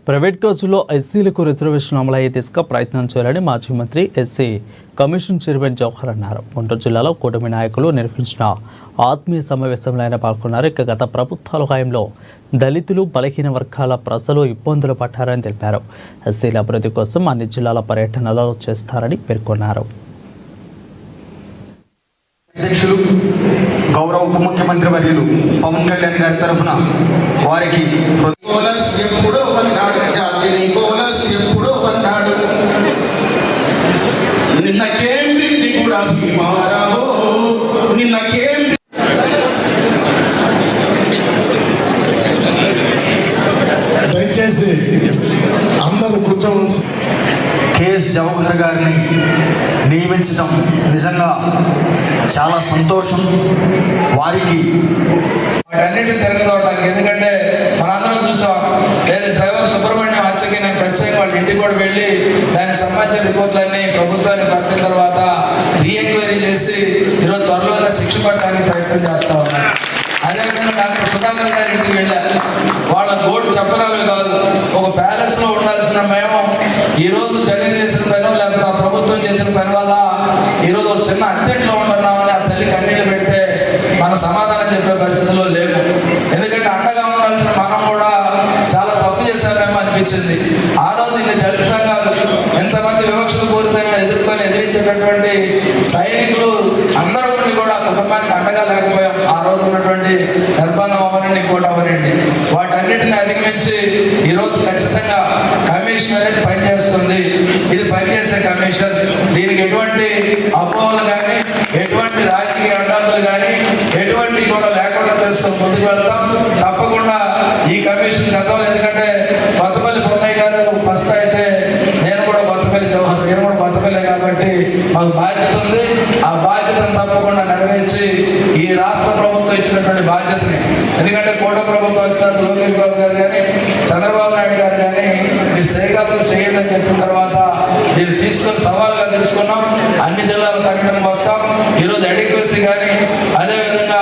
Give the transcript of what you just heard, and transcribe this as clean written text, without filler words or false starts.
Private కోచ్లో ఎస్సీలకు reservation అమలయ్యే దిశగా ప్రయత్నం చేయాలని మాజీ మంత్రి ఎస్సీ కమిషన్ చైర్మన్ జవహర్ అన్నారు. గుంటూరు జిల్లాలో కూటమి నాయకులు నిర్వహించిన ఆత్మీయ సమావేశంలో ఆయన పాల్గొన్నారు. ఇక గత ప్రభుత్వాల హయాంలో దళితులు, బలహీన వర్గాల ప్రజలు ఇబ్బందులు పడ్డారని తెలిపారు. ఎస్సీల అభివృద్ధి కోసం అన్ని జిల్లాల పర్యటనలు చేస్తారని పేర్కొన్నారు. అధ్యక్షులు గౌరవ ఉప ముఖ్యమంత్రి వర్యులు పవన్ కళ్యాణ్ గారి తరఫున వారికి నిన్న కేంద్రీకి కూడా భీమారావో నిన్న దయచేసి అందరూ కూర్చోవలసి. కేఎస్ జవహర్ గారిని నియమించడం నిజంగా చాలా సంతోషం. వారికి వాటన్నిటిని తిరగదోడడానికి, ఎందుకంటే మనందరం చూసాం, లేదా డ్రైవర్ సుబ్రహ్మణ్యం హత్యకి నేను ప్రత్యేకంగా వాళ్ళ ఇంటికి కూడా వెళ్ళి దానికి సంబంధించిన రిపోర్ట్లన్నీ ప్రభుత్వానికి పంపిన తర్వాత రీఎంక్వైరీ చేసి ఈరోజు త్వరలోనే శిక్ష పడడానికి ప్రయత్నం చేస్తా ఉన్నాను. అదేవిధంగా డాక్టర్ సుధాకర్ గారి ఇంటికి వెళ్ళారు. వాళ్ళ గోడు చెప్పడాలు కాదు, ఒక ప్యాలెస్లో ఉండాల్సిన మేము ఈరోజు జగన్ చేసిన పని లేకపోతే ఆ ప్రభుత్వం చేసిన పని వల్ల ఈరోజు ఒక చిన్న అద్దెంట్లో ఉంటున్నామని ఆ తల్లి కన్నీళ్ళు పెడితే మన సమాధానం చెప్పే పరిస్థితిలో లేవు. ఎందుకంటే అండగా ఉండాల్సిన మనం కూడా చాలా తప్పు చేశామేమో అనిపించింది. ఆ రోజు ఇన్ని దళిత సంఘాలు ఎంతమంది వివక్షత పూరితంగా ఎదిరించేటటువంటి సైనికులు అందరూ కూడా కుటుంబానికి అండగా లేకపోయాం. ఆ రోజు ఉన్నటువంటి నిర్బంధం అవనండి, ఇంకోటి అవనండి, వాటన్నిటిని అధిగమించి ఈరోజు ఖచ్చితంగా కమిషనరేట్ పనిచేస్తుంది. ఇది పనిచేసే కమిషన్. దీనికి ఎటువంటి అపోహలు కానీ, ఎటువంటి రాజకీయ అడ్డంకులు కానీ, ఎటువంటి కూడా లేకుండా చేసుకొని ముందుకు వెళ్తాం. తప్పకుండా ఈ కమిషన్ గతంలో, ఎందుకంటే కొత్తపల్లి పున్నయ్య గారు ఫస్ట్ అయితే నేను కూడా కొత్తపల్లి జవహర్, నేను కూడా కొత్తపల్లి కాబట్టి మాకు బాధ్యత ఉంది. ఆ బాధ్యతను తప్పకుండా నెరవేర్చి ఈ రాష్ట్ర ప్రభుత్వం ఇచ్చినటువంటి బాధ్యతని, ఎందుకంటే కోట ప్రభుత్వం వచ్చిన లోకేష్ బాబు గారు కానీ, చంద్రబాబు నాయుడు గారు కానీ మీరు చేయగలరు చేయండి అని చెప్పిన తర్వాత మీరు తీసుకొని సవాల్గా తీసుకున్నాం. అన్ని జిల్లాల పర్యటనకు వస్తాం. ఈరోజు అడిక్వసీ కానీ